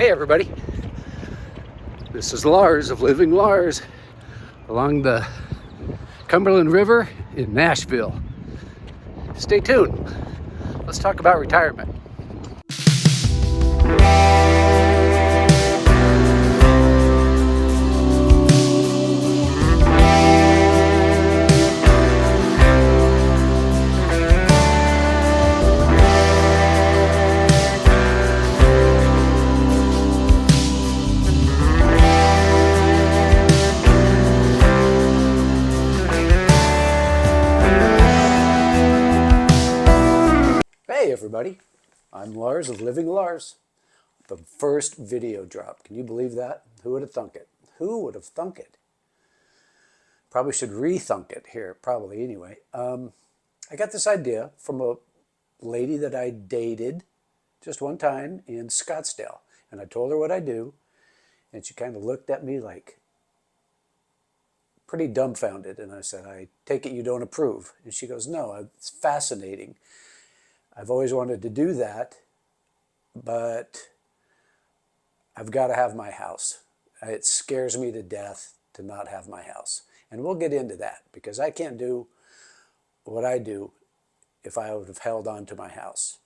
Hey everybody, this is Lars of Living Lars along the Cumberland River in Nashville. Stay tuned. Let's talk about retirement. Hey everybody, I'm Lars of Living Lars. The first video drop. Can you believe that? Who would have thunk it? Who would have thunk it? Probably should rethunk it here, probably anyway. I got this idea from a lady that I dated just one time in Scottsdale. And I told her what I do. And she kind of looked at me like pretty dumbfounded. And I said, I take it you don't approve. And she goes, no, it's fascinating. I've always wanted to do that, but I've got to have my house. It scares me to death to not have my house. And we'll get into that because I can't do what I do if I would have held on to my house.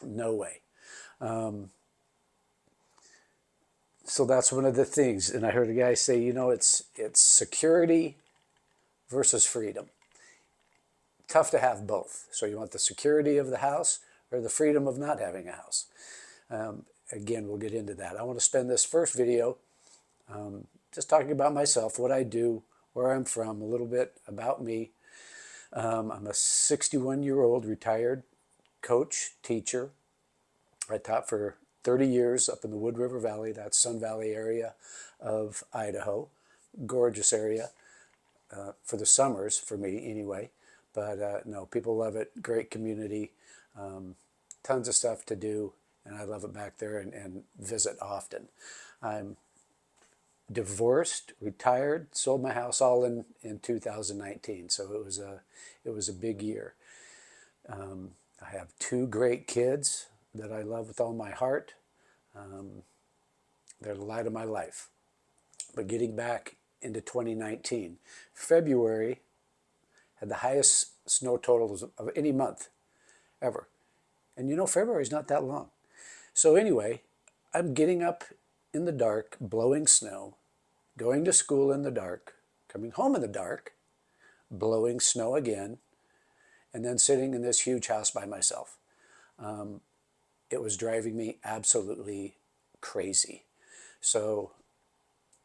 No way. So that's one of the things. And I heard a guy say, you know, it's security versus freedom. Tough to have both. So you want the security of the house or the freedom of not having a house. Again, we'll get into that. I want to spend this first video just talking about myself, what I do, where I'm from, a little bit about me. I'm a 61-year-old retired coach, teacher. I taught for 30 years up in the Wood River Valley, that's Sun Valley area of Idaho. Gorgeous area for the summers, for me anyway. But no, people love it. Great community. Tons of stuff to do. And I love it back there and visit often. I'm divorced, retired, sold my house all in 2019. So it was a big year. I have two great kids that I love with all my heart. They're the light of my life. But getting back into 2019, February had the highest snow totals of any month ever. And you know, February is not that long. So anyway, I'm getting up in the dark, blowing snow, going to school in the dark, coming home in the dark, blowing snow again, and then sitting in this huge house by myself. It was driving me absolutely crazy. So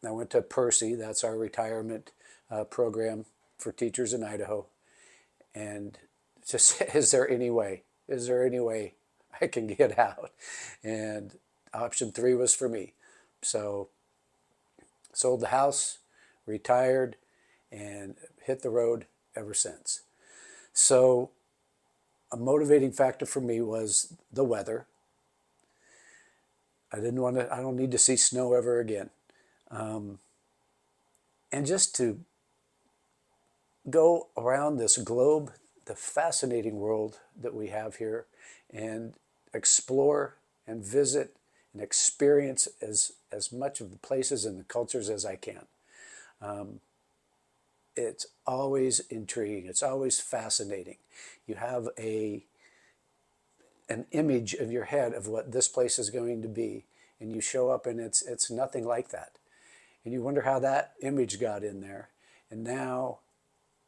I went to Percy, that's our retirement program for teachers in Idaho, and just is there any way I can get out? And option 3 was for me. So sold the house, retired, and hit the road ever since. So a motivating factor for me was the weather. I don't need to see snow ever again. And just to go around this globe, the fascinating world that we have here, and explore and visit and experience as much of the places and the cultures as I can. It's always intriguing. It's always fascinating. You have an image of your head of what this place is going to be, and you show up and it's nothing like that. And you wonder how that image got in there. And now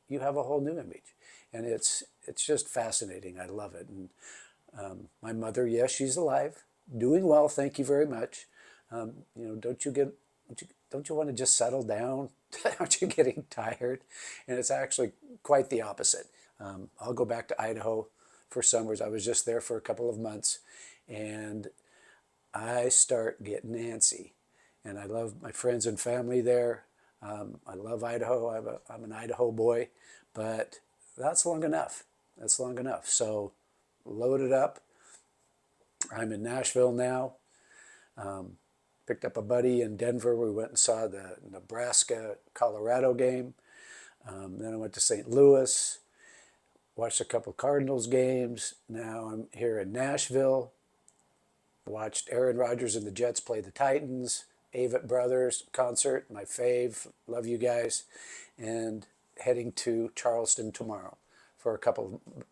you have a whole new image. And it's just fascinating. I love it. And my mother, yes, she's alive, doing well, thank you very much. You know, don't you want to just settle down? Aren't you getting tired? And it's actually quite the opposite. I'll go back to Idaho for summers. I was just there for a couple of months, and I start getting antsy. And I love my friends and family there. I love Idaho. I'm an Idaho boy, but that's long enough. That's long enough. So load it up. I'm in Nashville now. Picked up a buddy in Denver. We went and saw the Nebraska-Colorado game. Then I went to St. Louis, watched a couple Cardinals games. Now I'm here in Nashville. Watched Aaron Rodgers and the Jets play the Titans. Avett Brothers concert, my fave. Love you guys. And heading to Charleston tomorrow for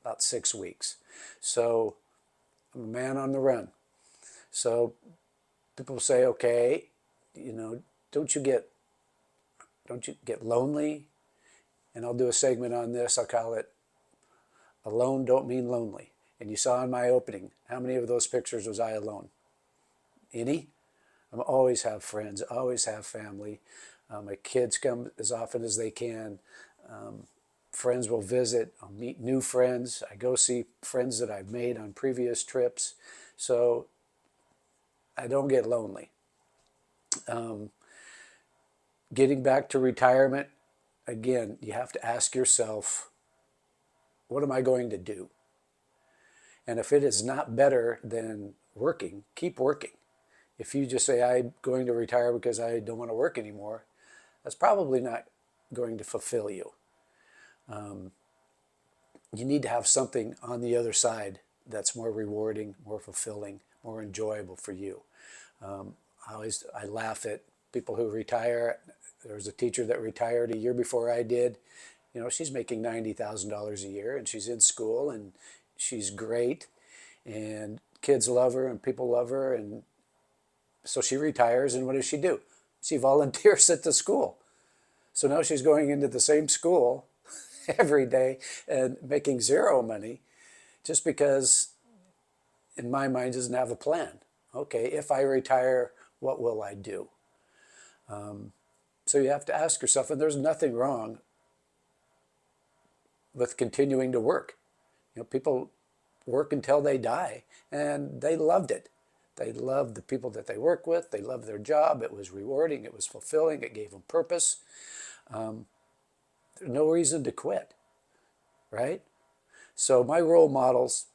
about 6 weeks. So I'm a man on the run. So people say, okay, don't you get lonely? And I'll do a segment on this. I'll call it Alone Don't Mean Lonely. And you saw in my opening, how many of those pictures was I alone? Any? I always have friends, always have family. My kids come as often as they can. Friends will visit. I'll meet new friends. I go see friends that I've made on previous trips. So I don't get lonely. Getting back to retirement, again, you have to ask yourself, what am I going to do? And if it is not better than working, keep working. If you just say, I'm going to retire because I don't want to work anymore, that's probably not going to fulfill you. You need to have something on the other side that's more rewarding, more fulfilling, more enjoyable for you. I laugh at people who retire. There was a teacher that retired a year before I did. She's making $90,000 a year, and she's in school, and she's great, and kids love her, and people love her, and so she retires, and what does she do? She volunteers at the school. So now she's going into the same school every day and making zero money just because, in my mind, doesn't have a plan. Okay, if I retire, what will I do? So you have to ask yourself, and there's nothing wrong with continuing to work. People work until they die, and they loved it. They loved the people that they work with. They loved their job. It was rewarding. It was fulfilling. It gave them purpose. There's no reason to quit, right? So my role models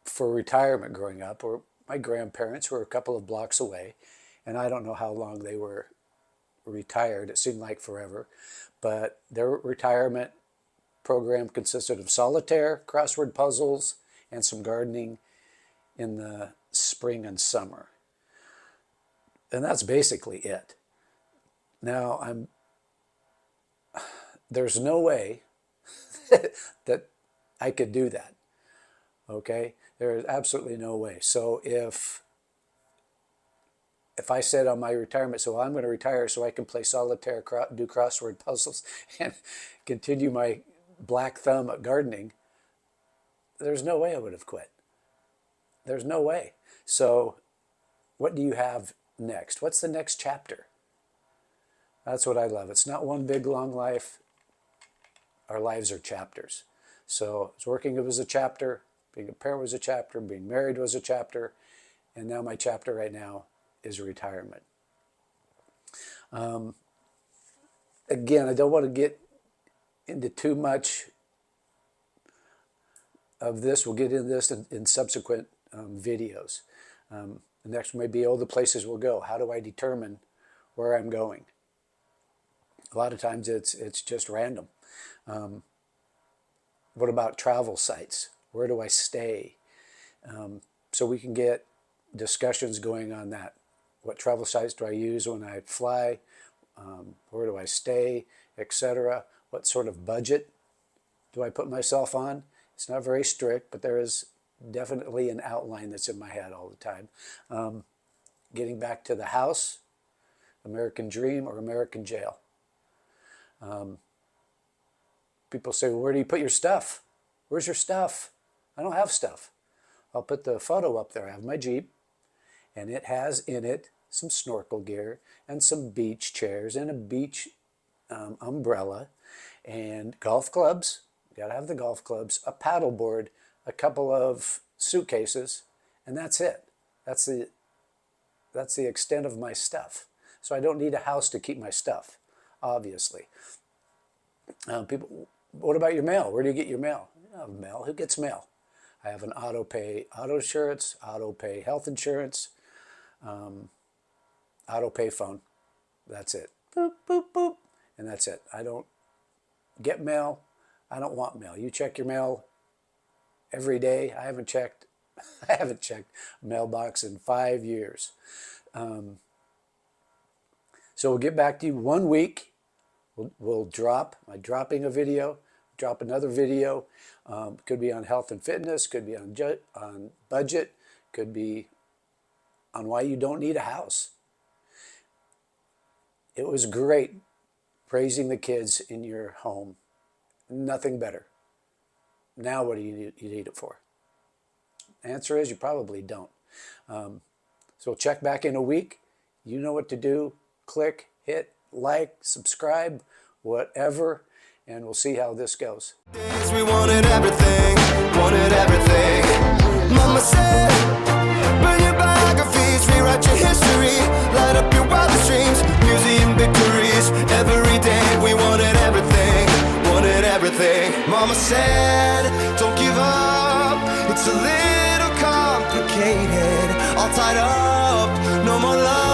for retirement growing up were my grandparents, who were a couple of blocks away, and I don't know how long they were retired. It seemed like forever, but their retirement program consisted of solitaire, crossword puzzles, and some gardening in the spring and summer. And that's basically it. Now, there's no way that I could do that. Okay? There is absolutely no way. So if I said on my retirement, so I'm going to retire so I can play solitaire, do crossword puzzles, and continue my black thumb at gardening, there's no way I would have quit. There's no way. So what do you have next? What's the next chapter? That's what I love. It's not one big long life. Our lives are chapters. So I was working, it was a chapter. Being a parent was a chapter. Being married was a chapter. And now my chapter right now is retirement. Again, I don't want to get into too much of this. We'll get into this in subsequent videos. The next one may be, the places we'll go. How do I determine where I'm going? A lot of times it's just random. What about travel sites? Where do I stay? So we can get discussions going on that. What travel sites do I use when I fly? Where do I stay, etc.? What sort of budget do I put myself on? It's not very strict, but there is definitely an outline that's in my head all the time. Getting back to the house, American dream or American jail. People say, well, where do you put your stuff? Where's your stuff? I don't have stuff. I'll put the photo up there. I have my Jeep, and it has in it some snorkel gear and some beach chairs and a beach umbrella and golf clubs. You gotta have the golf clubs, a paddle board, a couple of suitcases, and that's it. That's the extent of my stuff. So I don't need a house to keep my stuff, obviously. People, what about your mail? Where do you get your mail? I don't have mail. Who gets mail? I have an auto pay auto insurance, auto pay health insurance, auto pay phone. That's it. Boop, boop, boop. And that's it. I don't get mail. I don't want mail. You check your mail every day. I haven't checked I haven't checked mailbox in 5 years. So we'll get back to you 1 week. We'll drop, I'm dropping a video, drop another video. Could be on health and fitness, could be on budget, could be on why you don't need a house. It was great raising the kids in your home. Nothing better. Now what do you need it for? Answer is you probably don't. So check back in a week. You know what to do. Click, hit, like, subscribe, whatever, and we'll see how this goes. We wanted everything, Mama said, burn your biographies, rewrite your history, light up your wildest dreams, museum victories, every day we wanted everything, Mama said, don't give up, it's a little complicated, all tied up, no more love.